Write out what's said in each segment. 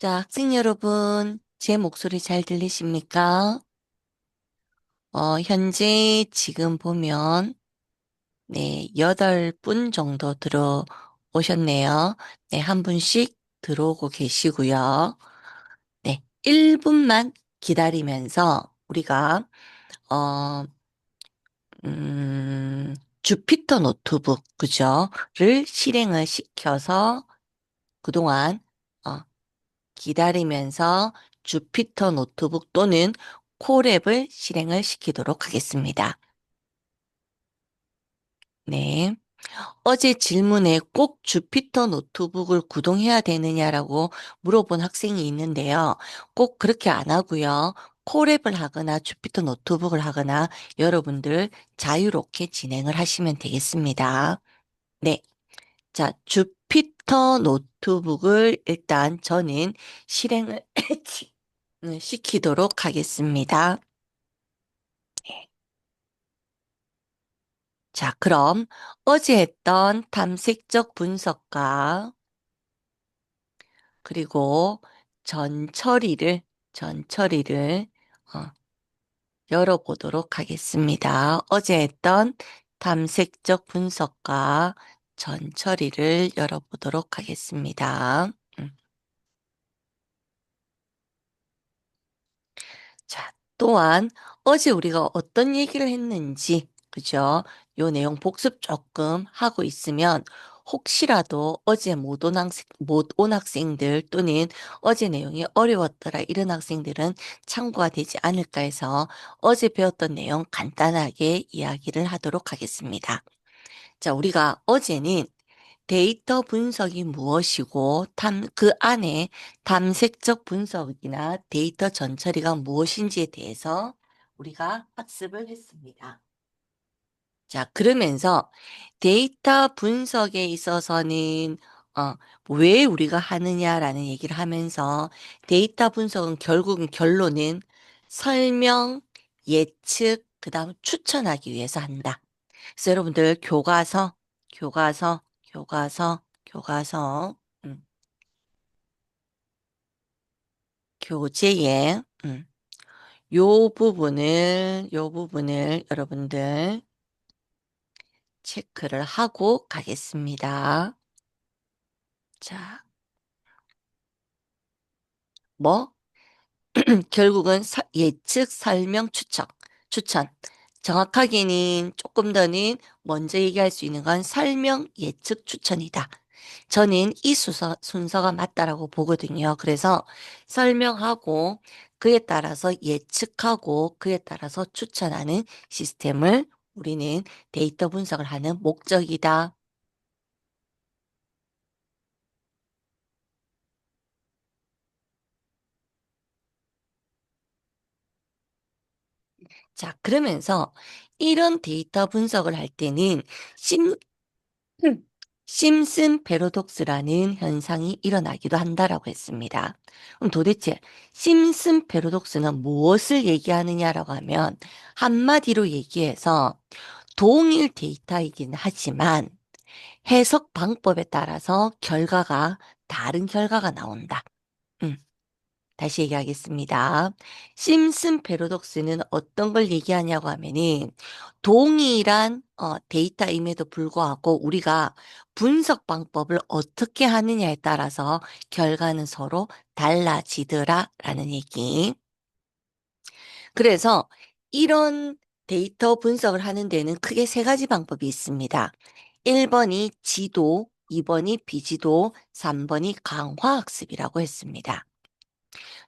자, 학생 여러분, 제 목소리 잘 들리십니까? 현재 지금 보면, 네, 8분 정도 들어오셨네요. 네, 한 분씩 들어오고 계시고요. 네, 1분만 기다리면서 우리가, 어, 주피터 노트북, 그죠? 를 실행을 시켜서 그동안, 어, 기다리면서 주피터 노트북 또는 콜앱을 실행을 시키도록 하겠습니다. 네. 어제 질문에 꼭 주피터 노트북을 구동해야 되느냐라고 물어본 학생이 있는데요. 꼭 그렇게 안 하고요. 콜앱을 하거나 주피터 노트북을 하거나 여러분들 자유롭게 진행을 하시면 되겠습니다. 네. 자, 주피터 노트북을 일단 저는 실행을 시키도록 하겠습니다. 자, 그럼 어제 했던 탐색적 분석과 그리고 전처리를 어, 열어보도록 하겠습니다. 어제 했던 탐색적 분석과 전처리를 열어보도록 하겠습니다. 자, 또한 어제 우리가 어떤 얘기를 했는지, 그죠? 요 내용 복습 조금 하고 있으면 혹시라도 어제 못 온 학생들 또는 어제 내용이 어려웠더라 이런 학생들은 참고가 되지 않을까 해서 어제 배웠던 내용 간단하게 이야기를 하도록 하겠습니다. 자, 우리가 어제는 데이터 분석이 무엇이고 그 안에 탐색적 분석이나 데이터 전처리가 무엇인지에 대해서 우리가 학습을 했습니다. 자, 그러면서 데이터 분석에 있어서는 어, 왜 우리가 하느냐라는 얘기를 하면서 데이터 분석은 결국은 결론은 설명, 예측, 그다음 추천하기 위해서 한다. 그래서 여러분들 교과서, 교과서, 교재에 요 부분을 여러분들 체크를 하고 가겠습니다. 자, 뭐? 결국은 예측, 설명, 추천. 정확하게는 조금 더는 먼저 얘기할 수 있는 건 설명, 예측, 추천이다. 저는 이 순서가 맞다라고 보거든요. 그래서 설명하고 그에 따라서 예측하고 그에 따라서 추천하는 시스템을 우리는 데이터 분석을 하는 목적이다. 자, 그러면서 이런 데이터 분석을 할 때는 심, 심슨 패러독스라는 현상이 일어나기도 한다라고 했습니다. 그럼 도대체 심슨 패러독스는 무엇을 얘기하느냐라고 하면 한마디로 얘기해서 동일 데이터이긴 하지만 해석 방법에 따라서 다른 결과가 나온다. 음. 다시 얘기하겠습니다. 심슨 패러독스는 어떤 걸 얘기하냐고 하면은 동일한 데이터임에도 불구하고 우리가 분석 방법을 어떻게 하느냐에 따라서 결과는 서로 달라지더라라는 얘기. 그래서 이런 데이터 분석을 하는 데는 크게 세 가지 방법이 있습니다. 1번이 지도, 2번이 비지도, 3번이 강화학습이라고 했습니다.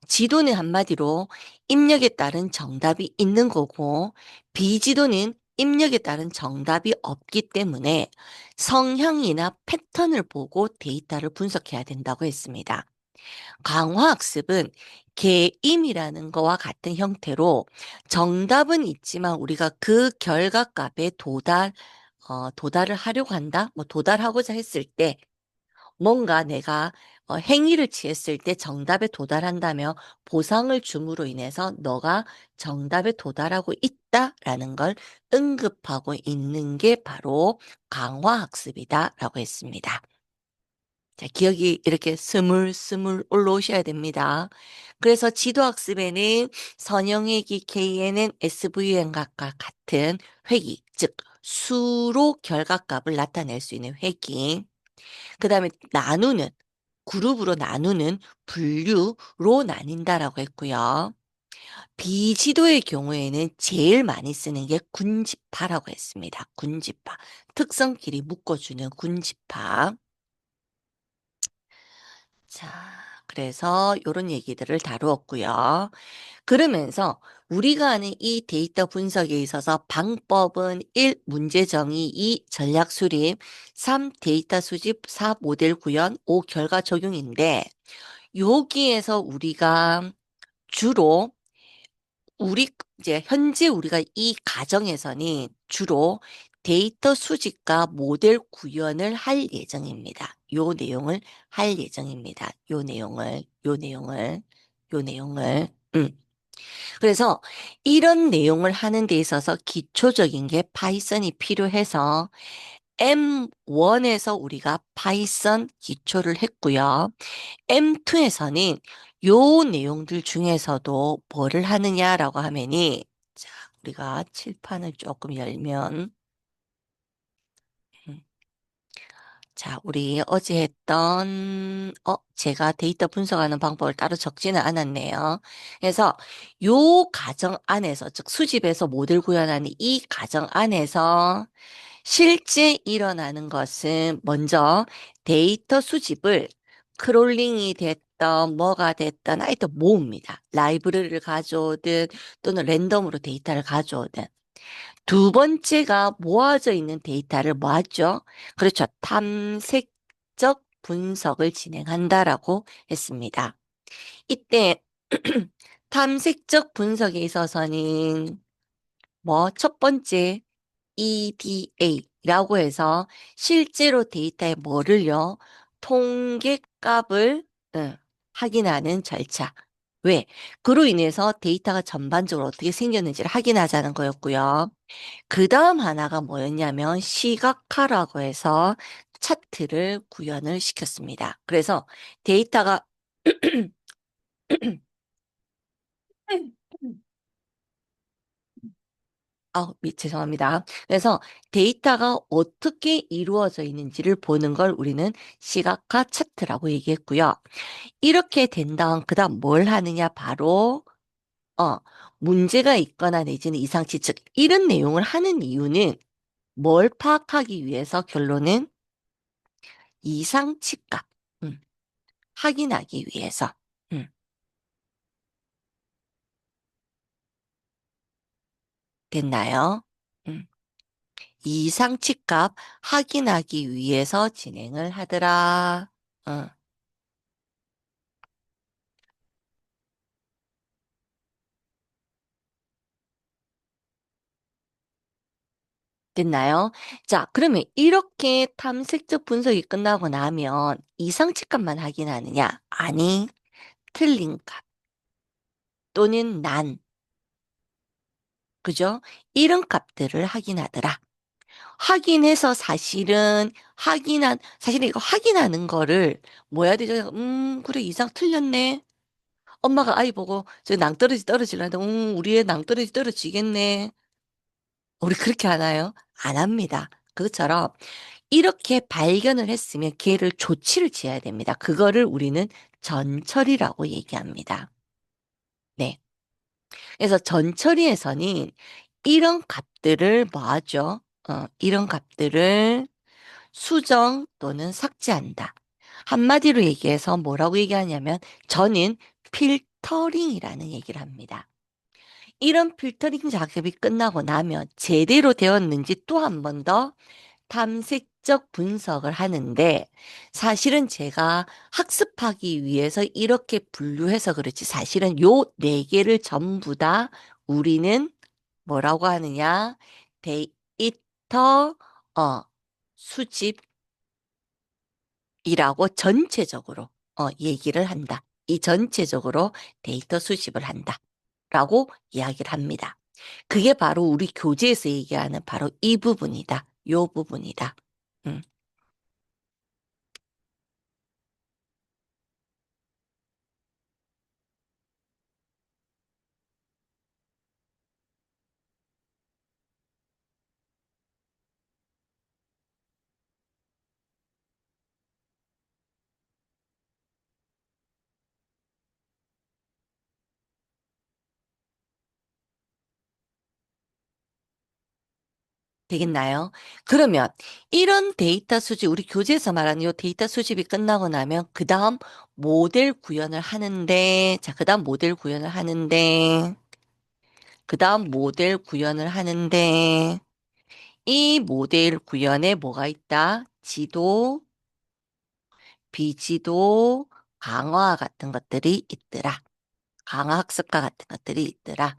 지도는 한마디로 입력에 따른 정답이 있는 거고, 비지도는 입력에 따른 정답이 없기 때문에 성향이나 패턴을 보고 데이터를 분석해야 된다고 했습니다. 강화학습은 개임이라는 거와 같은 형태로 정답은 있지만 우리가 그 결과값에 도달을 하려고 한다? 뭐 도달하고자 했을 때 뭔가 내가 행위를 취했을 때 정답에 도달한다며 보상을 줌으로 인해서 너가 정답에 도달하고 있다라는 걸 언급하고 있는 게 바로 강화학습이다라고 했습니다. 자, 기억이 이렇게 스물스물 올라오셔야 됩니다. 그래서 지도학습에는 선형회기 K에는 SVN과 같은 회기, 즉 수로 결과값을 나타낼 수 있는 회기. 그 다음에 나누는, 그룹으로 나누는 분류로 나뉜다라고 했고요. 비지도의 경우에는 제일 많이 쓰는 게 군집하라고 했습니다. 군집하. 특성끼리 묶어주는 군집하. 자, 그래서 이런 얘기들을 다루었고요. 그러면서 우리가 하는 이 데이터 분석에 있어서 방법은 1. 문제 정의, 2. 전략 수립, 3. 데이터 수집, 4. 모델 구현, 5. 결과 적용인데 여기에서 우리가 주로 우리 이제 현재 우리가 이 과정에서는 주로 데이터 수집과 모델 구현을 할 예정입니다. 요 내용을 할 예정입니다. 요 내용을. 그래서 이런 내용을 하는 데 있어서 기초적인 게 파이썬이 필요해서 M1에서 우리가 파이썬 기초를 했고요. M2에서는 요 내용들 중에서도 뭐를 하느냐라고 하면이 자, 우리가 칠판을 조금 열면 음, 자, 우리 어제 했던 제가 데이터 분석하는 방법을 따로 적지는 않았네요. 그래서 요 과정 안에서 즉 수집에서 모델 구현하는 이 과정 안에서 실제 일어나는 것은 먼저 데이터 수집을 크롤링이 됐던 뭐가 됐던 하여튼 모읍니다. 라이브러리를 가져오든 또는 랜덤으로 데이터를 가져오든. 두 번째가 모아져 있는 데이터를 모았죠. 그렇죠. 탐색적 분석을 진행한다라고 했습니다. 이때 탐색적 분석에 있어서는 뭐 첫 번째 EDA라고 해서 실제로 데이터에 뭐를요? 통계값을 확인하는 절차. 왜? 그로 인해서 데이터가 전반적으로 어떻게 생겼는지를 확인하자는 거였고요. 그 다음 하나가 뭐였냐면 시각화라고 해서 차트를 구현을 시켰습니다. 그래서 데이터가 죄송합니다. 그래서 데이터가 어떻게 이루어져 있는지를 보는 걸 우리는 시각화 차트라고 얘기했고요. 이렇게 된 다음, 그 다음 뭘 하느냐? 바로, 어, 문제가 있거나 내지는 이상치, 즉, 이런 내용을 하는 이유는 뭘 파악하기 위해서 결론은 이상치 값, 음, 확인하기 위해서, 음, 됐나요? 음, 이상치 값 확인하기 위해서 진행을 하더라. 어. 됐나요? 자, 그러면 이렇게 탐색적 분석이 끝나고 나면 이상치값만 확인하느냐? 아니, 틀린 값 또는 그죠? 이런 값들을 확인하더라. 확인해서 사실은 이거 확인하는 거를 뭐 해야 되죠? 그래, 이상 틀렸네. 엄마가 아이 보고 저 낭떠러지 떨어지려는데, 우리 애 낭떠러지 떨어지겠네. 우리 그렇게 하나요? 안 합니다. 그것처럼 이렇게 발견을 했으면 걔를 조치를 취해야 됩니다. 그거를 우리는 전처리라고 얘기합니다. 네. 그래서 전처리에서는 이런 값들을 뭐 하죠? 이런 값들을 수정 또는 삭제한다. 한마디로 얘기해서 뭐라고 얘기하냐면 저는 필터링이라는 얘기를 합니다. 이런 필터링 작업이 끝나고 나면 제대로 되었는지 또 한 번 더 탐색적 분석을 하는데 사실은 제가 학습하기 위해서 이렇게 분류해서 그렇지 사실은 요 네 개를 전부 다 우리는 뭐라고 하느냐 데이터 수집이라고 전체적으로 얘기를 한다. 이 전체적으로 데이터 수집을 한다. 라고 이야기를 합니다. 그게 바로 우리 교재에서 얘기하는 바로 이 부분이다. 요 부분이다. 음. 되겠나요? 그러면 이런 데이터 수집, 우리 교재에서 말하는 이 데이터 수집이 끝나고 나면 그 다음 모델 구현을 하는데, 자, 그 다음 모델 구현을 하는데, 그 다음 모델 구현을 하는데, 이 모델 구현에 뭐가 있다? 지도, 비지도, 강화 같은 것들이 있더라. 강화 학습과 같은 것들이 있더라.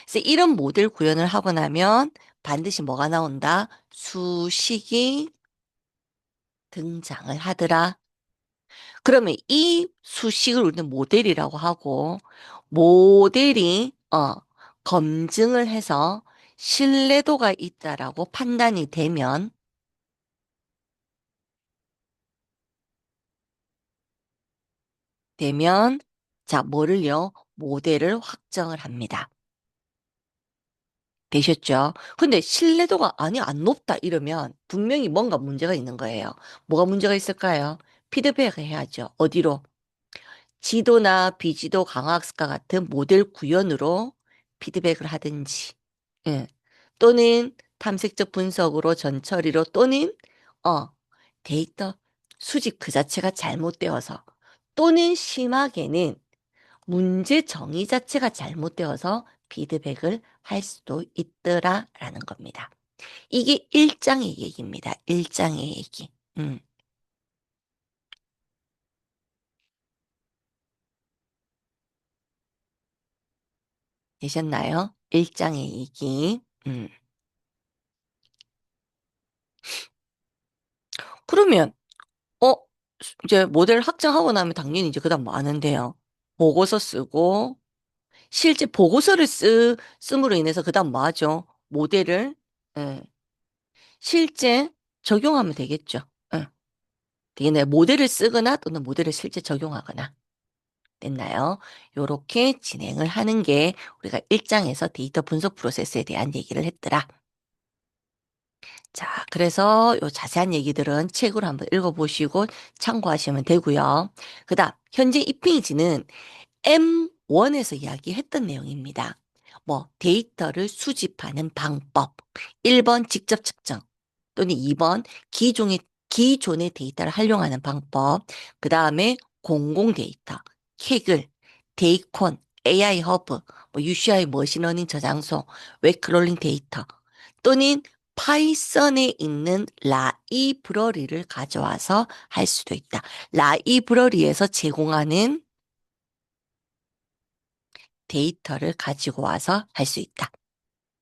그래서 이런 모델 구현을 하고 나면 반드시 뭐가 나온다? 수식이 등장을 하더라. 그러면 이 수식을 우리는 모델이라고 하고, 모델이, 검증을 해서 신뢰도가 있다라고 판단이 되면, 자, 뭐를요? 모델을 확정을 합니다. 되셨죠? 근데 신뢰도가 아니 안 높다 이러면 분명히 뭔가 문제가 있는 거예요. 뭐가 문제가 있을까요? 피드백을 해야죠. 어디로? 지도나 비지도 강화학습과 같은 모델 구현으로 피드백을 하든지, 예. 또는 탐색적 분석으로 전처리로 또는 어 데이터 수집 그 자체가 잘못되어서 또는 심하게는 문제 정의 자체가 잘못되어서 피드백을 할 수도 있더라라는 겁니다. 이게 일장의 얘기입니다. 일장의 얘기. 되셨나요? 일장의 얘기. 그러면 어 이제 모델 확정하고 나면 당연히 이제 그다음 뭐 하는데요. 보고서 쓰고 실제 보고서를 씀으로 인해서 그다음 뭐 하죠? 모델을 예, 실제 적용하면 되겠죠. 예. 되겠네요. 모델을 쓰거나 또는 모델을 실제 적용하거나. 됐나요? 요렇게 진행을 하는 게 우리가 1장에서 데이터 분석 프로세스에 대한 얘기를 했더라. 자, 그래서 요 자세한 얘기들은 책으로 한번 읽어보시고 참고하시면 되고요. 그다음 현재 이 페이지는 M1에서 이야기했던 내용입니다. 뭐 데이터를 수집하는 방법. 1번 직접 측정 또는 2번 기존의 데이터를 활용하는 방법. 그다음에 공공 데이터, 케글, 데이콘, AI 허브, 뭐 UCI 머신러닝 저장소, 웹크롤링 데이터 또는 파이썬에 있는 라이브러리를 가져와서 할 수도 있다. 라이브러리에서 제공하는 데이터를 가지고 와서 할 수 있다.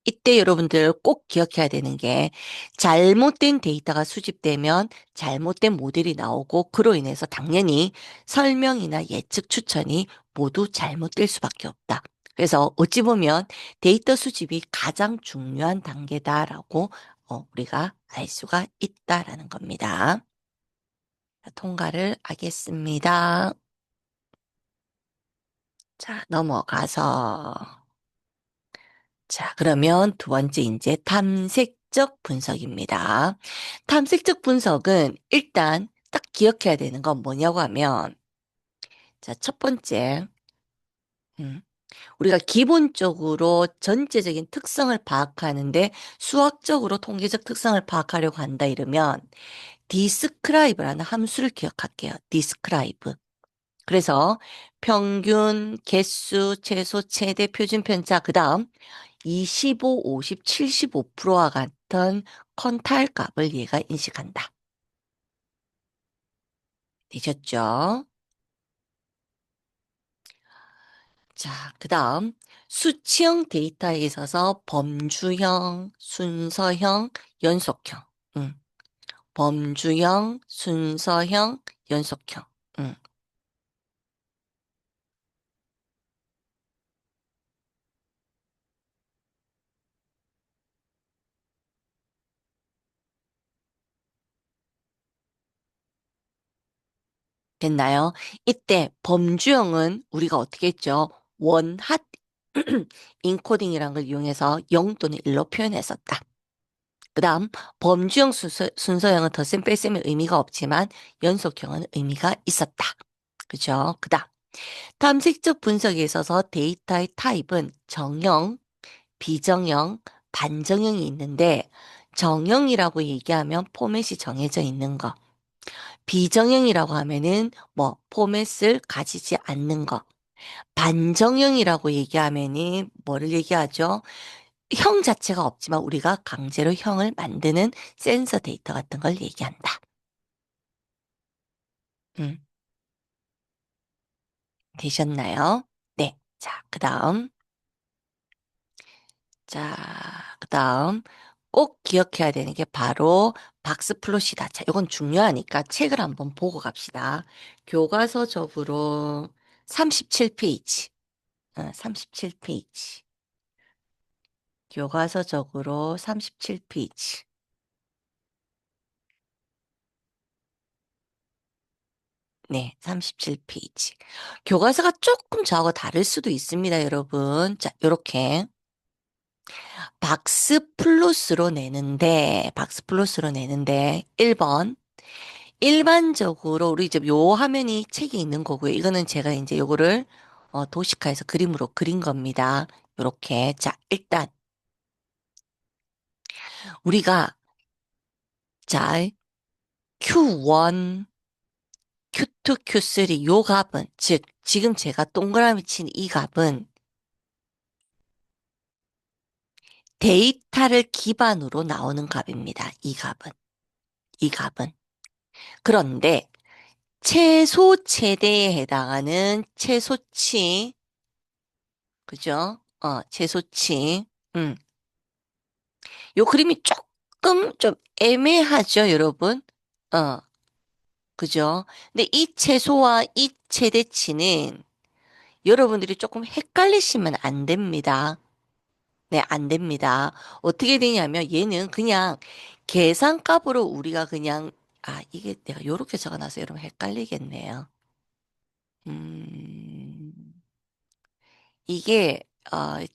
이때 여러분들 꼭 기억해야 되는 게 잘못된 데이터가 수집되면 잘못된 모델이 나오고 그로 인해서 당연히 설명이나 예측 추천이 모두 잘못될 수밖에 없다. 그래서 어찌 보면 데이터 수집이 가장 중요한 단계다라고 우리가 알 수가 있다라는 겁니다. 통과를 하겠습니다. 자, 넘어가서 자, 그러면 두 번째 이제 탐색적 분석입니다. 탐색적 분석은 일단 딱 기억해야 되는 건 뭐냐고 하면, 자, 첫 번째, 음, 우리가 기본적으로 전체적인 특성을 파악하는데 수학적으로 통계적 특성을 파악하려고 한다 이러면 describe라는 함수를 기억할게요. describe. 그래서 평균, 개수, 최소, 최대, 표준 편차, 그 다음 25, 50, 75%와 같은 컨탈 값을 얘가 인식한다. 되셨죠? 자, 그 다음 수치형 데이터에 있어서 범주형, 순서형, 연속형. 음. 범주형, 순서형, 연속형. 음. 됐나요? 이때 범주형은 우리가 어떻게 했죠? 원핫 인코딩이라는 걸 이용해서 0 또는 1로 표현했었다. 그 다음 범주형 순서형은 덧셈 뺄셈의 의미가 없지만 연속형은 의미가 있었다. 그죠? 그 다음 탐색적 분석에 있어서 데이터의 타입은 정형, 비정형, 반정형이 있는데 정형이라고 얘기하면 포맷이 정해져 있는 거. 비정형이라고 하면은 뭐 포맷을 가지지 않는 거. 반정형이라고 얘기하면은 뭐를 얘기하죠? 형 자체가 없지만 우리가 강제로 형을 만드는 센서 데이터 같은 걸 얘기한다. 음, 되셨나요? 네. 자, 그다음 꼭 기억해야 되는 게 바로 박스플롯이다. 자, 이건 중요하니까 책을 한번 보고 갑시다. 교과서적으로 37페이지. 37페이지. 교과서적으로 37페이지. 네, 37페이지. 교과서가 조금 저하고 다를 수도 있습니다, 여러분. 자, 요렇게. 박스 플롯으로 내는데, 1번. 일반적으로 우리 이제 요 화면이 책에 있는 거고요. 이거는 제가 이제 요거를 도식화해서 그림으로 그린 겁니다. 요렇게. 자, 일단 우리가 자, Q1, Q2, Q3 요 값은 즉 지금 제가 동그라미 친 이 값은 데이터를 기반으로 나오는 값입니다. 이 값은. 이 값은. 그런데 최소 최대에 해당하는 최소치, 그죠? 최소치. 음. 요 그림이 조금 좀 애매하죠, 여러분? 어, 그죠? 근데 이 최소와 이 최대치는 여러분들이 조금 헷갈리시면 안 됩니다. 네, 안 됩니다. 어떻게 되냐면 얘는 그냥 계산값으로 우리가 그냥 이게 내가 요렇게 적어놔서 여러분 헷갈리겠네요. 음, 이게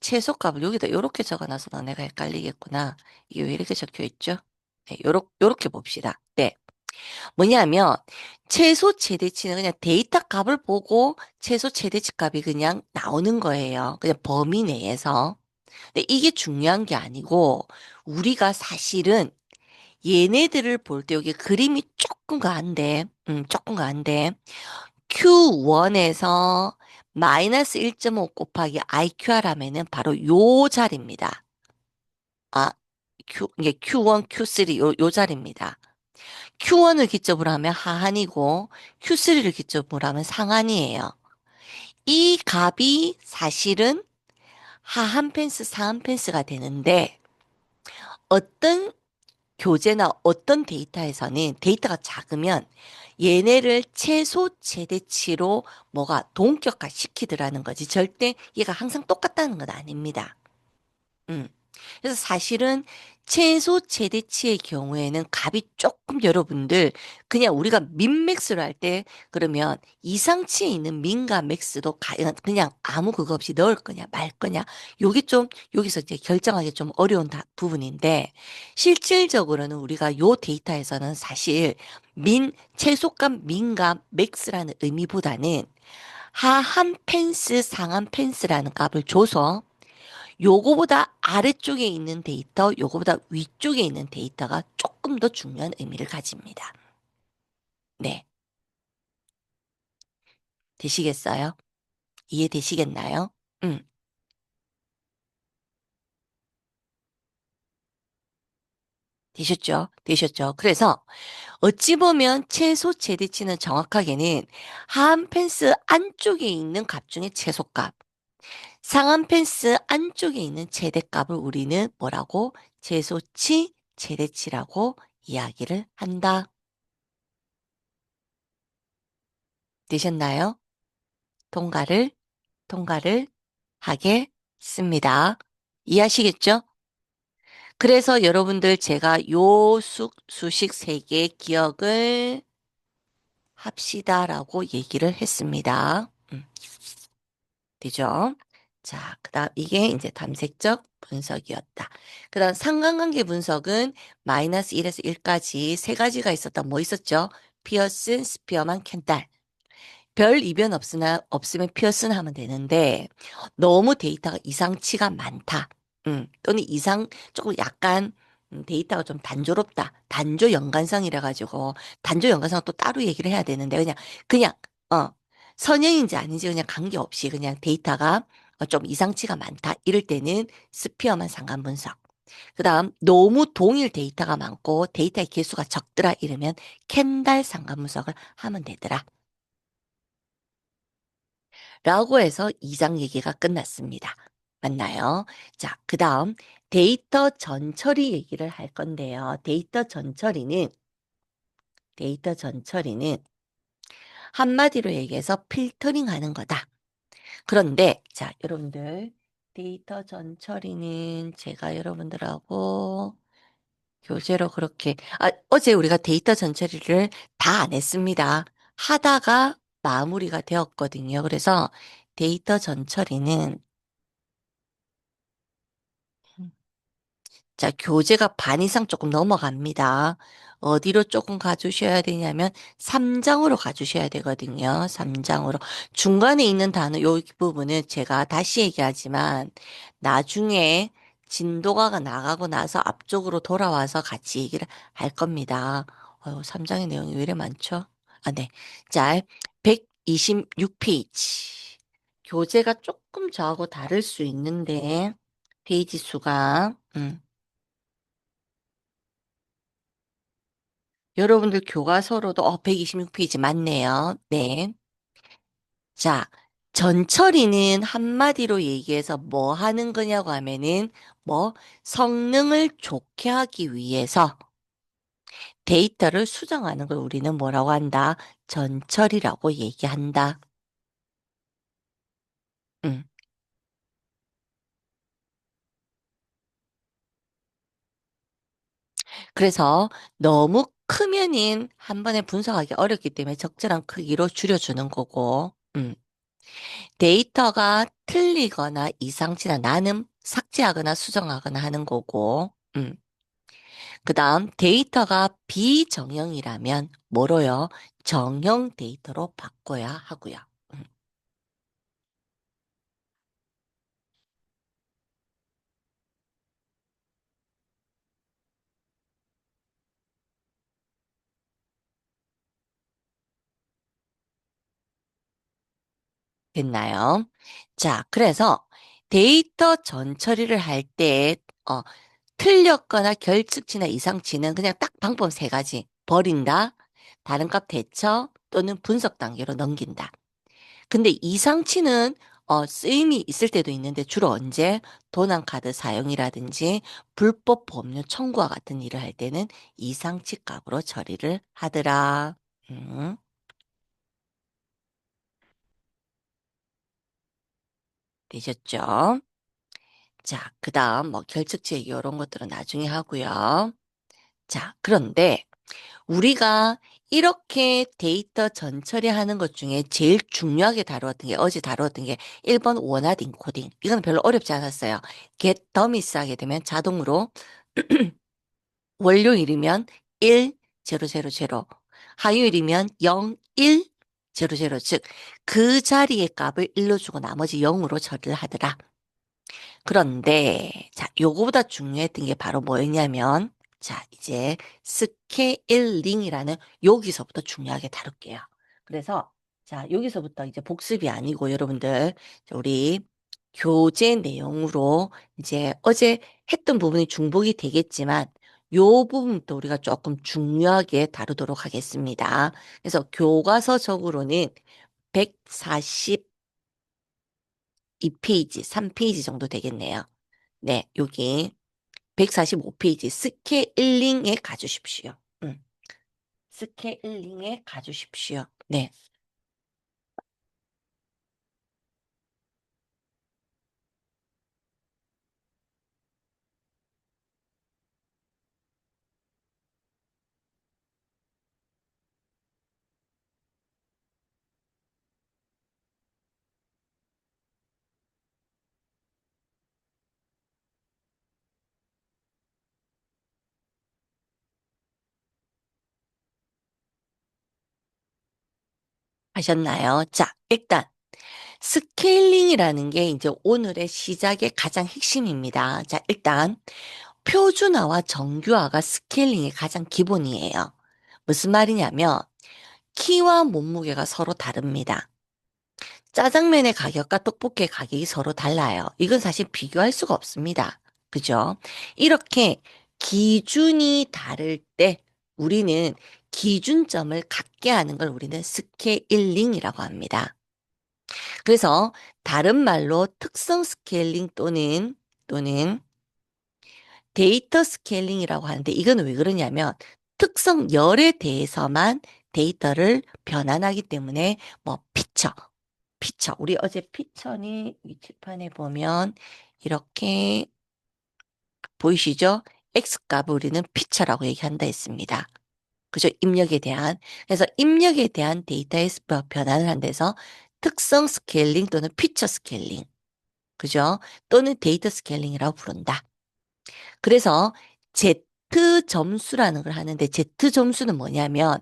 최소값을 여기다 요렇게 적어놔서 내가 헷갈리겠구나. 이게 왜 이렇게 적혀 있죠? 네, 요렇게 봅시다. 네. 뭐냐면 최소 최대치는 그냥 데이터 값을 보고 최소 최대치 값이 그냥 나오는 거예요. 그냥 범위 내에서. 근데 이게 중요한 게 아니고 우리가 사실은 얘네들을 볼 때 여기 그림이 조금 가한데, 조금 가한데 Q1에서 마이너스 1.5 곱하기 IQR 하면은 바로 요 자리입니다. 아, 이게 Q1, Q3 요 자리입니다. Q1을 기점으로 하면 하한이고 Q3를 기점으로 하면 상한이에요. 이 값이 사실은 하한 펜스, 상한 펜스가 되는데 어떤 교재나 어떤 데이터에서는 데이터가 작으면 얘네를 최소 최대치로 뭐가 동격화 시키더라는 거지. 절대 얘가 항상 똑같다는 건 아닙니다. 음. 그래서 사실은 최소 최대치의 경우에는 값이 조금 여러분들 그냥 우리가 민맥스로 할 때 그러면 이상치에 있는 민과 맥스도 그냥 아무 그거 없이 넣을 거냐 말 거냐 요게 좀 여기서 이제 결정하기 좀 어려운 부분인데 실질적으로는 우리가 요 데이터에서는 사실 최소값 민과 맥스라는 의미보다는 하한 펜스 상한 펜스라는 값을 줘서 요거보다 아래쪽에 있는 데이터, 요거보다 위쪽에 있는 데이터가 조금 더 중요한 의미를 가집니다. 네. 되시겠어요? 이해되시겠나요? 음, 되셨죠? 되셨죠? 그래서 어찌 보면 최소 최대치는 정확하게는 하한 펜스 안쪽에 있는 값 중에 최소값, 상한 펜스 안쪽에 있는 최대값을 우리는 뭐라고? 최소치, 최대치라고 이야기를 한다. 되셨나요? 통과를 통과를 하겠습니다. 이해하시겠죠? 그래서 여러분들 제가 요 수식 세 개 기억을 합시다라고 얘기를 했습니다. 되죠? 자, 그다음 이게 이제 탐색적 분석이었다. 그다음 상관관계 분석은 마이너스 1에서 1까지 세 가지가 있었다. 뭐 있었죠? 피어슨, 스피어만, 켄탈. 별 이변 없으면 피어슨 하면 되는데, 너무 데이터가 이상치가 많다. 또는 조금 약간, 데이터가 좀 단조롭다. 단조 연관성이라 가지고 단조 연관성 또 따로 얘기를 해야 되는데 그냥 어 선형인지 아닌지 그냥 관계없이 그냥 데이터가 좀 이상치가 많다. 이럴 때는 스피어만 상관 분석. 그다음 너무 동일 데이터가 많고 데이터의 개수가 적더라 이러면 캔달 상관 분석을 하면 되더라. 라고 해서 2장 얘기가 끝났습니다. 맞나요? 자, 그다음 데이터 전처리 얘기를 할 건데요. 데이터 전처리는 한마디로 얘기해서 필터링 하는 거다. 그런데 자, 여러분들 데이터 전처리는 제가 여러분들하고 교재로 그렇게 어제 우리가 데이터 전처리를 다 안 했습니다. 하다가 마무리가 되었거든요. 그래서 데이터 전처리는 자, 교재가 반 이상 조금 넘어갑니다. 어디로 조금 가주셔야 되냐면 3장으로 가주셔야 되거든요. 3장으로. 중간에 있는 단어, 요 부분은 제가 다시 얘기하지만 나중에 진도가 나가고 나서 앞쪽으로 돌아와서 같이 얘기를 할 겁니다. 3장의 내용이 왜 이래 많죠? 네. 자, 126페이지. 교재가 조금 저하고 다를 수 있는데, 페이지 수가, 여러분들 교과서로도 126페이지 맞네요. 네. 자, 전처리는 한마디로 얘기해서 뭐 하는 거냐고 하면은 뭐 성능을 좋게 하기 위해서 데이터를 수정하는 걸 우리는 뭐라고 한다? 전처리라고 얘기한다. 음. 그래서 너무 크면은 한 번에 분석하기 어렵기 때문에 적절한 크기로 줄여주는 거고. 데이터가 틀리거나 이상치나 나는 삭제하거나 수정하거나 하는 거고, 그 다음 데이터가 비정형이라면 뭐로요? 정형 데이터로 바꿔야 하고요. 음, 됐나요? 자, 그래서 데이터 전처리를 할 때, 틀렸거나 결측치나 이상치는 그냥 딱 방법 세 가지. 버린다, 다른 값 대처 또는 분석 단계로 넘긴다. 근데 이상치는 쓰임이 있을 때도 있는데 주로 언제 도난카드 사용이라든지 불법 보험료 청구와 같은 일을 할 때는 이상치 값으로 처리를 하더라. 음, 되셨죠? 자, 그다음 뭐 결측치 얘기 이런 것들은 나중에 하고요. 자, 그런데 우리가 이렇게 데이터 전처리 하는 것 중에 제일 중요하게 다루었던 게 어제 다루었던 게 1번 원화드 인코딩. 이건 별로 어렵지 않았어요. get dummies 하게 되면 자동으로 월요일이면 1, 0, 0, 0, 화요일이면 0, 1, 0, 0, 즉 그 자리의 값을 1로 주고 나머지 0으로 처리를 하더라. 그런데 자, 요거보다 중요했던 게 바로 뭐였냐면 자, 이제 스케일링이라는 여기서부터 중요하게 다룰게요. 그래서 자, 여기서부터 이제 복습이 아니고 여러분들 우리 교재 내용으로 이제 어제 했던 부분이 중복이 되겠지만 요 부분부터 우리가 조금 중요하게 다루도록 하겠습니다. 그래서 교과서적으로는 142페이지, 3페이지 정도 되겠네요. 네, 여기 145페이지 스케일링에 가주십시오. 스케일링에 가주십시오. 네, 하셨나요? 자, 일단 스케일링이라는 게 이제 오늘의 시작의 가장 핵심입니다. 자, 일단 표준화와 정규화가 스케일링의 가장 기본이에요. 무슨 말이냐면 키와 몸무게가 서로 다릅니다. 짜장면의 가격과 떡볶이의 가격이 서로 달라요. 이건 사실 비교할 수가 없습니다. 그죠? 이렇게 기준이 다를 때 우리는 기준점을 갖게 하는 걸 우리는 스케일링이라고 합니다. 그래서 다른 말로 특성 스케일링 또는 데이터 스케일링이라고 하는데 이건 왜 그러냐면 특성 열에 대해서만 데이터를 변환하기 때문에 뭐 피처. 우리 어제 피처니 위치판에 보면 이렇게 보이시죠? X값을 우리는 피처라고 얘기한다 했습니다. 그죠? 입력에 대한. 그래서 입력에 대한 데이터의 변환을 한 데서 특성 스케일링 또는 피처 스케일링. 그죠? 또는 데이터 스케일링이라고 부른다. 그래서 Z 점수라는 걸 하는데 Z 점수는 뭐냐면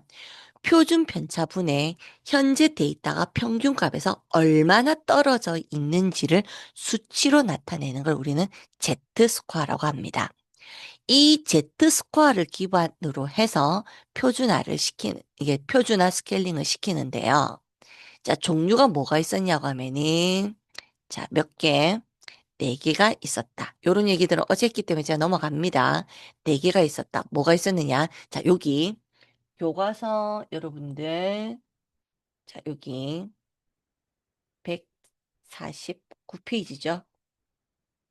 표준 편차분의 현재 데이터가 평균값에서 얼마나 떨어져 있는지를 수치로 나타내는 걸 우리는 Z 스코어라고 합니다. 이 Z 스코어를 기반으로 해서 이게 표준화 스케일링을 시키는데요. 자, 종류가 뭐가 있었냐고 하면은, 자, 몇 개? 네 개가 있었다. 요런 얘기들은 어제 했기 때문에 제가 넘어갑니다. 네 개가 있었다. 뭐가 있었느냐? 자, 여기 교과서 여러분들 자, 여기 149페이지죠.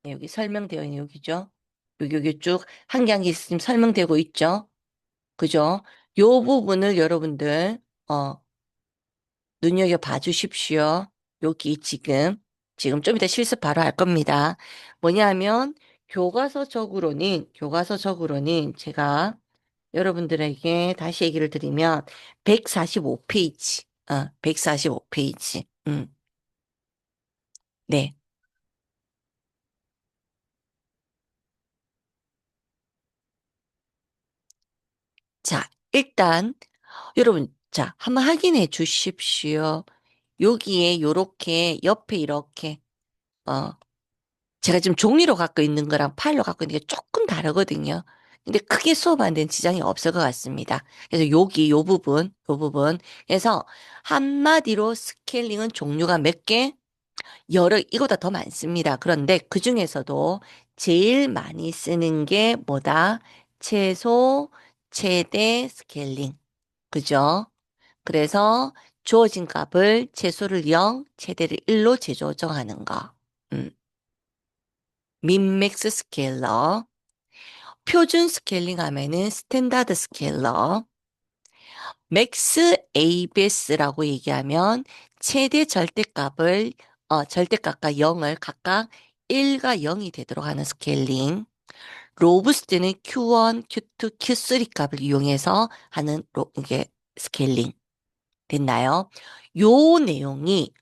네, 여기 설명되어 있는 여기죠. 여기 쭉 한 개 한 개 있으면 설명되고 있죠. 그죠? 요 부분을 여러분들 눈여겨 봐 주십시오. 여기 지금 좀 이따 실습 바로 할 겁니다. 뭐냐면 교과서적으로는 제가 여러분들에게 다시 얘기를 드리면 145페이지. 145페이지. 네. 자, 일단 여러분 자, 한번 확인해 주십시오. 여기에 요렇게 옆에 이렇게 어 제가 지금 종이로 갖고 있는 거랑 파일로 갖고 있는 게 조금 다르거든요. 근데 크게 수업하는 데는 지장이 없을 것 같습니다. 그래서 요 부분. 그래서 한마디로 스케일링은 종류가 몇 개? 이거보다 더 많습니다. 그런데 그 중에서도 제일 많이 쓰는 게 뭐다? 최소, 최대 스케일링. 그죠? 그래서 주어진 값을 최소를 0, 최대를 1로 재조정하는 거. 음. 민맥스 스케일러, 표준 스케일링 하면은 스탠다드 스케일러, 맥스 ABS라고 얘기하면 최대 절대값과 0을 각각 1과 0이 되도록 하는 스케일링. 로부스트는 Q1, Q2, Q3 값을 이용해서 하는 이게 스케일링. 됐나요? 요 내용이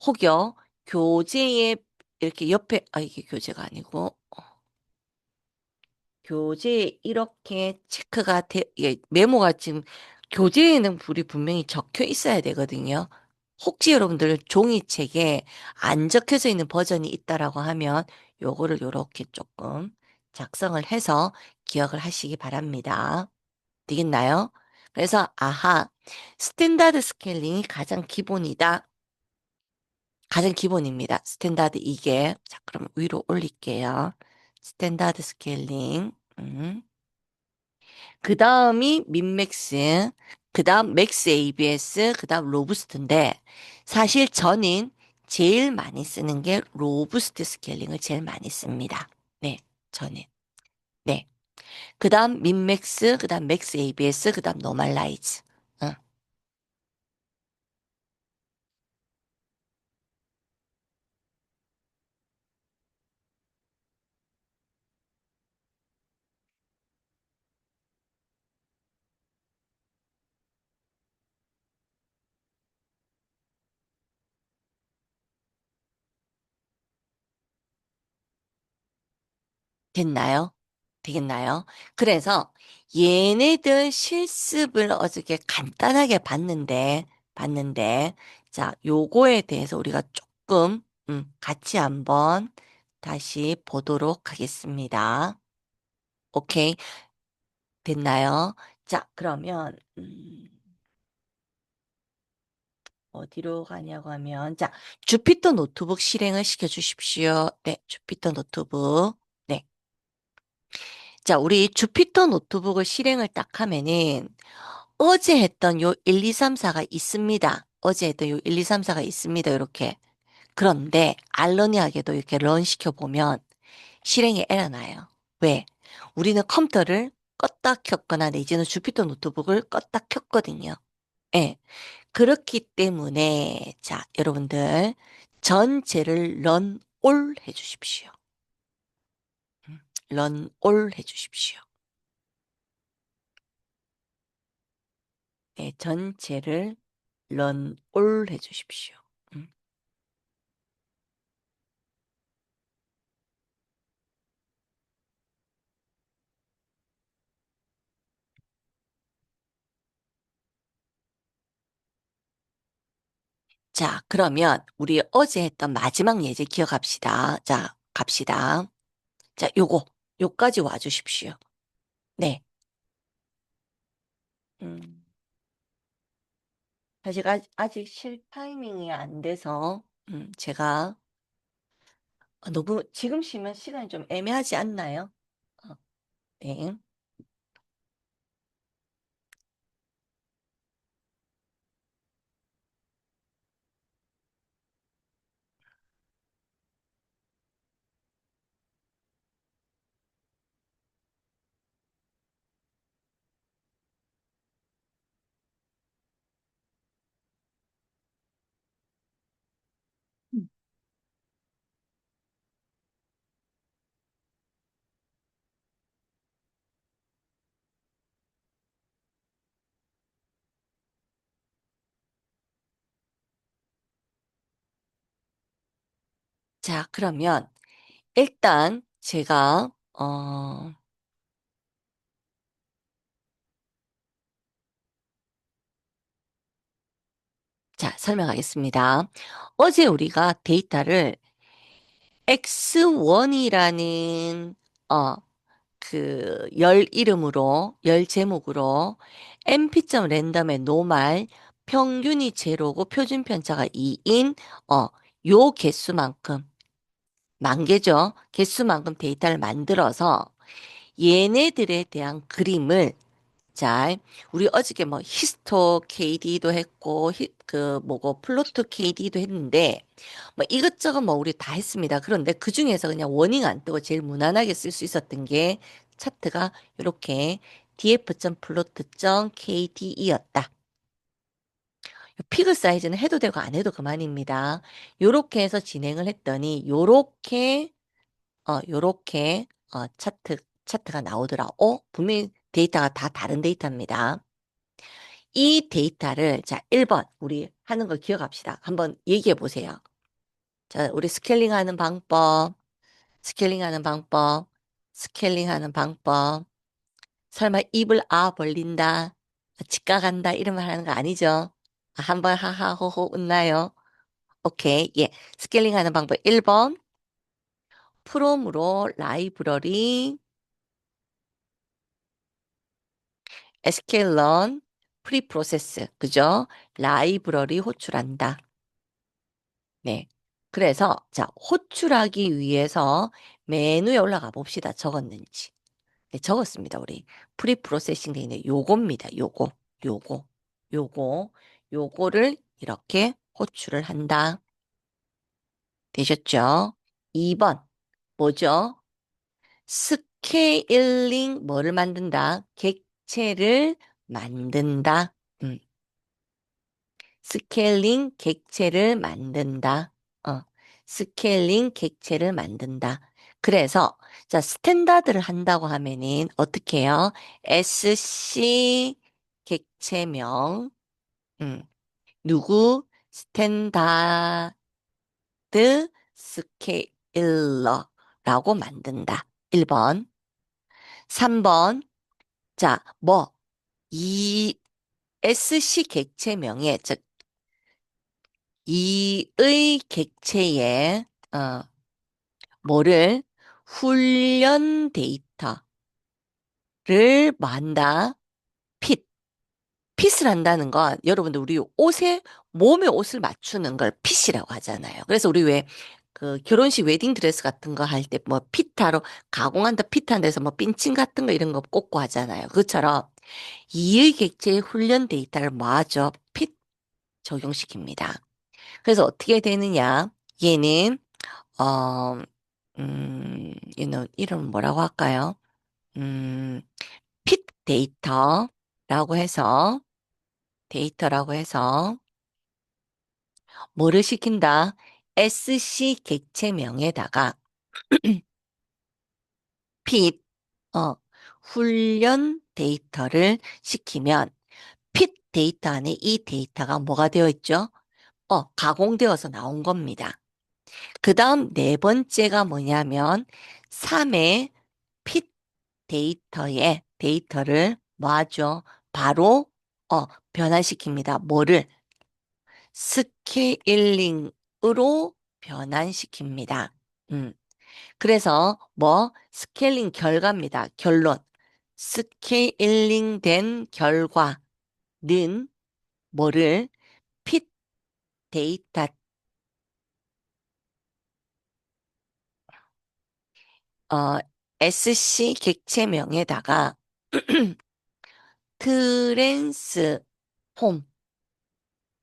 혹여 교재에 이렇게 옆에, 이게 교재가 아니고, 교재에 이렇게 메모가 지금 교재에는 불이 분명히 적혀 있어야 되거든요. 혹시 여러분들 종이책에 안 적혀져 있는 버전이 있다라고 하면 요거를 요렇게 조금 작성을 해서 기억을 하시기 바랍니다. 되겠나요? 그래서 스탠다드 스케일링이 가장 기본이다. 가장 기본입니다. 스탠다드 이게. 자, 그럼 위로 올릴게요. 스탠다드 스케일링. 그 다음이 민맥스, 그 다음 맥스 ABS, 그 다음 로부스트인데, 사실 저는 제일 많이 쓰는 게 로부스트 스케일링을 제일 많이 씁니다. 네, 저는. 네. 그 다음 민맥스, 그 다음 맥스 ABS, 그 다음 노멀라이즈. 됐나요? 되겠나요? 그래서 얘네들 실습을 어저께 간단하게 봤는데, 자, 요거에 대해서 우리가 조금, 같이 한번 다시 보도록 하겠습니다. 오케이. 됐나요? 자, 그러면, 어디로 가냐고 하면, 자, 주피터 노트북 실행을 시켜 주십시오. 네, 주피터 노트북. 네. 자, 우리 주피터 노트북을 실행을 딱 하면은, 어제 했던 요 1, 2, 3, 4가 있습니다. 어제 했던 요 1, 2, 3, 4가 있습니다. 이렇게. 그런데, 알러니하게도 이렇게 런 시켜보면, 실행에 에러 나요. 왜? 우리는 컴퓨터를 껐다 켰거나 내지는 주피터 노트북을 껐다 켰거든요. 예. 그렇기 때문에, 자, 여러분들, 전체를 run all 해주십시오. run all 해주십시오. 네, 전체를 run all 해주십시오. 음. 자, 그러면 우리 어제 했던 마지막 예제 기억합시다. 자, 갑시다. 자, 요까지 와주십시오. 네. 음. 사실 아직 실 타이밍이 안 돼서, 제가 너무 지금 쉬면 시간이 좀 애매하지 않나요? 어, 네. 음. 자, 그러면 일단 제가, 자, 설명하겠습니다. 어제 우리가 데이터를 X1이라는, 열 이름으로, 열 제목으로 mp.점 랜덤의 노말, 평균이 제로고 표준 편차가 2인, 요 개수만큼, 만 개죠. 개수만큼 데이터를 만들어서 얘네들에 대한 그림을 자, 우리 어저께 뭐 히스토 KD도 했고 뭐고 플로트 KD도 했는데 뭐 이것저것 뭐 우리 다 했습니다. 그런데 그 중에서 그냥 워닝 안 뜨고 제일 무난하게 쓸 수 있었던 게 차트가 이렇게 df.plot.kde였다. 피그 사이즈는 해도 되고 안 해도 그만입니다. 요렇게 해서 진행을 했더니 요렇게 차트가 나오더라. 분명히 데이터가 다 다른 데이터입니다. 이 데이터를 자, 1번 우리 하는 거 기억합시다. 한번 얘기해 보세요. 자, 우리 스케일링하는 방법, 스케일링하는 방법. 설마 입을 벌린다, 치과 간다 이런 말 하는 거 아니죠? 한번 하하호호 웃나요? 오케이. 예. 스케일링하는 방법 1번. 프롬으로 라이브러리 sklearn 프리프로세스 그죠? 라이브러리 호출한다. 네. 그래서 자, 호출하기 위해서 메뉴에 올라가 봅시다. 적었는지. 네, 적었습니다. 우리 프리프로세싱 돼 있는 요겁니다. 요거, 요거, 요거를 이렇게 호출을 한다. 되셨죠? 2번 뭐죠? 스케일링 뭐를 만든다? 객체를 만든다. 음. 스케일링 객체를 만든다. 어, 스케일링 객체를 만든다. 그래서 자 스탠다드를 한다고 하면은 어떻게 해요? SC 객체명 누구 스탠다드 스케일러라고 만든다. 1번. 3번. 자, 이 SC 객체명에 즉 이의 객체에 뭐를 훈련 데이터 뭐 한다? 핏. 핏을 한다는 건 여러분들 우리 옷에 몸에 옷을 맞추는 걸 핏이라고 하잖아요. 그래서 우리 왜 그 결혼식 웨딩 드레스 같은 거 할 때 뭐 핏하러 가공한다 핏한 데서 뭐 핀칭 같은 거 이런 거 꽂고 하잖아요. 그것처럼 이의객체의 훈련 데이터를 뭐하죠? 핏 적용시킵니다. 그래서 어떻게 되느냐? 얘는 어 얘는 이름 뭐라고 할까요? 음, 핏 데이터라고 해서 뭐를 시킨다? SC 객체명에다가 핏, 어, 훈련 데이터를 시키면 핏 데이터 안에 이 데이터가 뭐가 되어 있죠? 가공되어서 나온 겁니다. 그 다음 네 번째가 뭐냐면 3의 핏 데이터의 데이터를 뭐하죠? 바로 변환시킵니다. 뭐를? 스케일링으로 변환시킵니다. 음. 그래서 뭐 스케일링 결과입니다. 결론. 스케일링 된 결과는 뭐를 핏 데이터 어 SC 객체명에다가 트랜스폼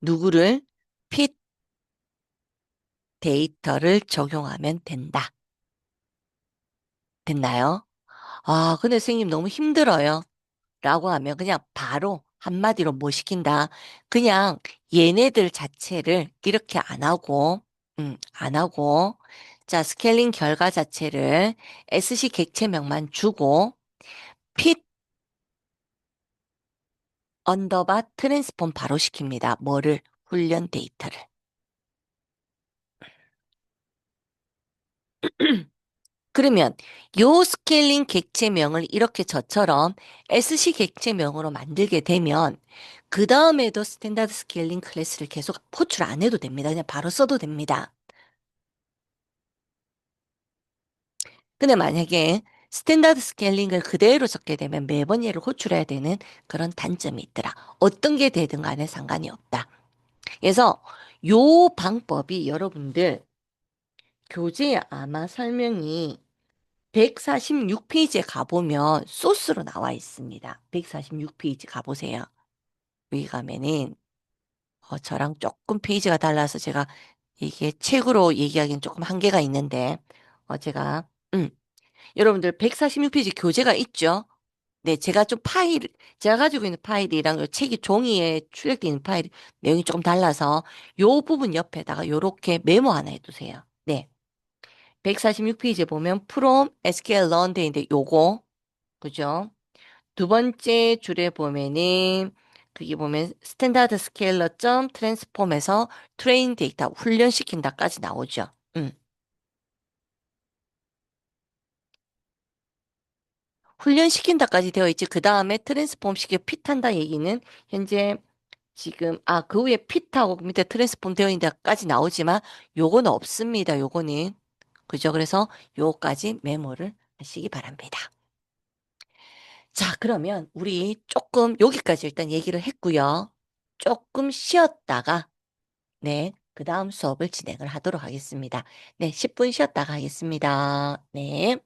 누구를 핏 데이터를 적용하면 된다. 됐나요? 아, 근데 선생님 너무 힘들어요. 라고 하면 그냥 바로 한마디로 뭐 시킨다. 그냥 얘네들 자체를 이렇게 안 하고, 안 하고, 자, 스케일링 결과 자체를 SC 객체명만 주고, 핏 언더바 트랜스폼 바로 시킵니다. 뭐를? 훈련 데이터를. 그러면 요 스케일링 객체명을 이렇게 저처럼 SC 객체명으로 만들게 되면 그 다음에도 스탠다드 스케일링 클래스를 계속 호출 안 해도 됩니다. 그냥 바로 써도 됩니다. 근데 만약에 스탠다드 스케일링을 그대로 적게 되면 매번 얘를 호출해야 되는 그런 단점이 있더라. 어떤 게 되든 간에 상관이 없다. 그래서 요 방법이 여러분들 교재에 아마 설명이 146페이지에 가보면 소스로 나와 있습니다. 146페이지 가보세요. 여기 가면은 저랑 조금 페이지가 달라서 제가 이게 책으로 얘기하기는 조금 한계가 있는데 제가 여러분들 146페이지 교재가 있죠? 네, 제가 가지고 있는 파일이랑 요 책이 종이에 출력되어 있는 파일 내용이 조금 달라서 요 부분 옆에다가 요렇게 메모 하나 해두세요. 네. 146페이지에 보면 from SQL Learn 돼 있는데 요거, 그죠? 두 번째 줄에 보면은 그게 보면 스탠다드 스케일러 점 트랜스폼에서 트레인 데이터 훈련시킨다까지 나오죠. 음. 훈련시킨다까지 되어 있지. 그 다음에 트랜스폼 시켜 핏한다 얘기는 현재 지금 그 위에 핏하고 밑에 트랜스폼 되어 있는 데까지 나오지만 요거는 없습니다. 요거는 그죠? 그래서 요거까지 메모를 하시기 바랍니다. 자, 그러면 우리 조금 여기까지 일단 얘기를 했고요. 조금 쉬었다가 네, 그 다음 수업을 진행을 하도록 하겠습니다. 네, 10분 쉬었다가 하겠습니다. 네.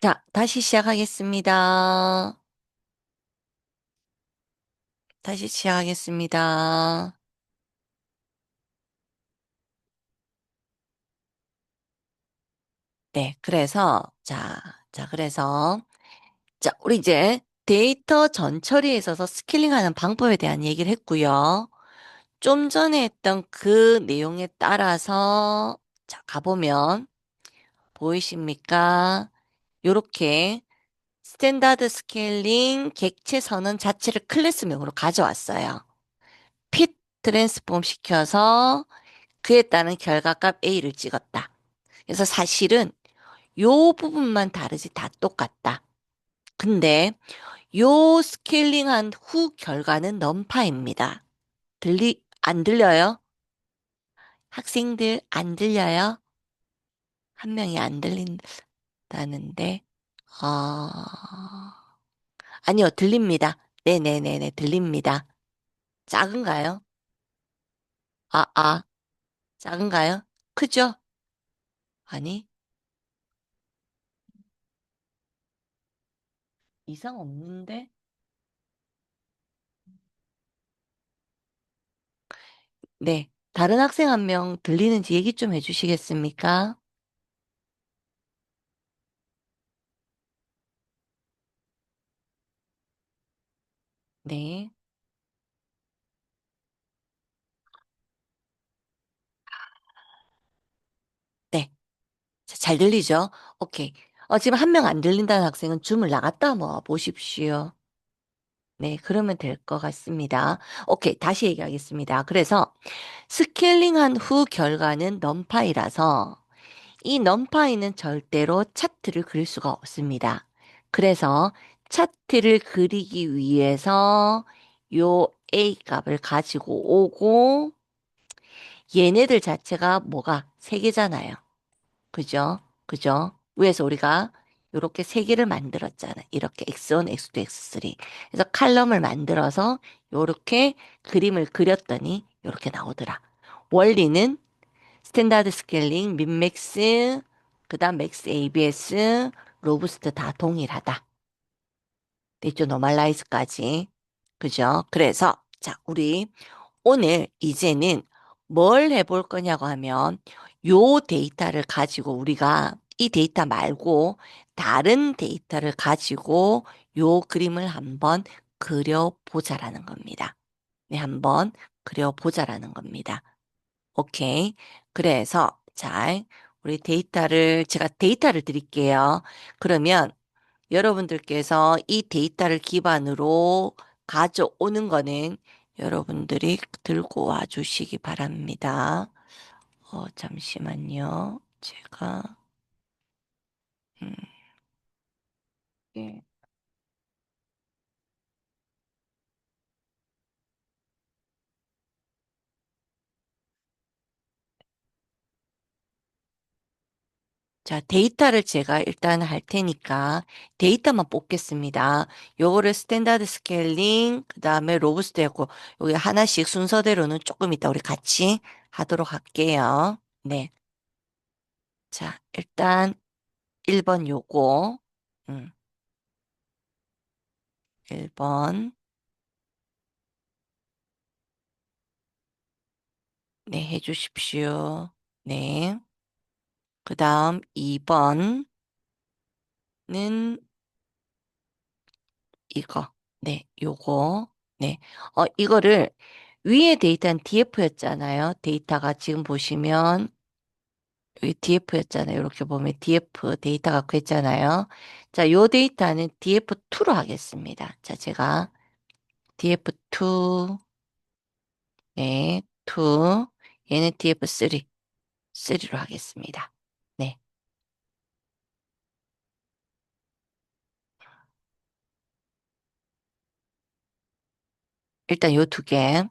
자, 다시 시작하겠습니다. 다시 시작하겠습니다. 네, 자, 우리 이제 데이터 전처리에 있어서 스킬링하는 방법에 대한 얘기를 했고요. 좀 전에 했던 그 내용에 따라서, 자, 가보면, 보이십니까? 요렇게 스탠다드 스케일링 객체 선언 자체를 클래스명으로 가져왔어요. 핏 트랜스폼 시켜서 그에 따른 결과값 A를 찍었다. 그래서 사실은 요 부분만 다르지 다 똑같다. 근데 요 스케일링한 후 결과는 넘파입니다. 안 들려요? 학생들 안 들려요? 한 명이 안 들린다는데, 아니요, 들립니다. 네네네네, 들립니다. 작은가요? 아, 작은가요? 크죠? 아니, 이상 없는데? 네. 다른 학생 한 명 들리는지 얘기 좀 해주시겠습니까? 네. 네. 자, 잘 들리죠? 오케이. 지금 한 명 안 들린다는 학생은 줌을 나갔다 뭐 보십시오. 네, 그러면 될 것 같습니다. 오케이, 다시 얘기하겠습니다. 그래서 스케일링한 후 결과는 넘파이라서 이 넘파이는 절대로 차트를 그릴 수가 없습니다. 그래서 차트를 그리기 위해서 요 A 값을 가지고 오고 얘네들 자체가 뭐가 세 개잖아요. 그죠? 그죠? 위에서 우리가 이렇게 세 개를 만들었잖아. 이렇게 X1, X2, X3. 그래서 칼럼을 만들어서 이렇게 그림을 그렸더니 이렇게 나오더라. 원리는 스탠다드 스케일링, 민맥스, 그다음 맥스 ABS, 로부스트 다 동일하다. 데이터 노멀라이즈까지. 그죠? 그래서 자, 우리 오늘 이제는 뭘 해볼 거냐고 하면 요 데이터를 가지고 우리가 이 데이터 말고 다른 데이터를 가지고 요 그림을 한번 그려보자라는 겁니다. 네, 한번 그려보자라는 겁니다. 오케이. 그래서 자, 우리 제가 데이터를 드릴게요. 그러면 여러분들께서 이 데이터를 기반으로 가져오는 거는 여러분들이 들고 와 주시기 바랍니다. 잠시만요. 제가, 음, 예. 자, 데이터를 제가 일단 할 테니까 데이터만 뽑겠습니다. 요거를 스탠다드 스케일링, 그 다음에 로부스트 했고, 여기 하나씩 순서대로는 조금 이따 우리 같이 하도록 할게요. 네. 자, 일단 1번 요거, 음, 1번, 네, 해주십시오. 네. 그 다음 2번은 이거. 네, 요거. 네. 이거를 위에 데이터는 DF였잖아요. 데이터가 지금 보시면 여기 DF였잖아요. 이렇게 보면 DF 데이터 갖고 있잖아요. 자, 요 데이터는 DF2로 하겠습니다. 자, 제가 DF2, 네, 2, 얘는 DF3, 3로 하겠습니다. 네. 일단 요 두 개.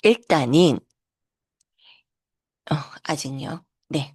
일단은, 아직요. 네.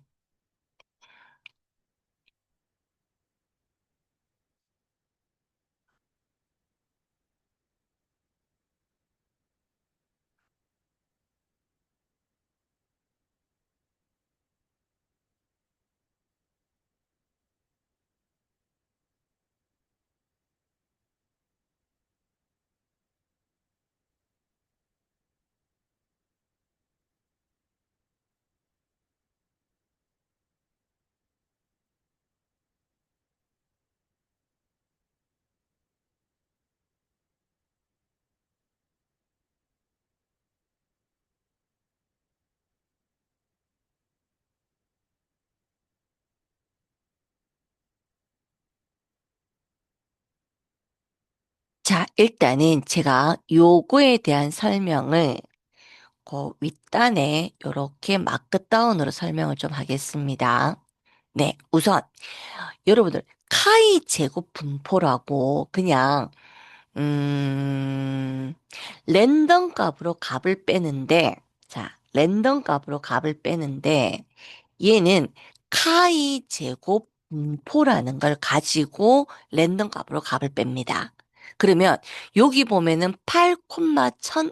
자, 일단은 제가 요거에 대한 설명을 그 윗단에 이렇게 마크다운으로 설명을 좀 하겠습니다. 네, 우선 여러분들 카이 제곱 분포라고 그냥 음, 랜덤 값으로 값을 빼는데, 자, 랜덤 값으로 값을 빼는데, 얘는 카이 제곱 분포라는 걸 가지고 랜덤 값으로 값을 뺍니다. 그러면 여기 보면은 8, 1000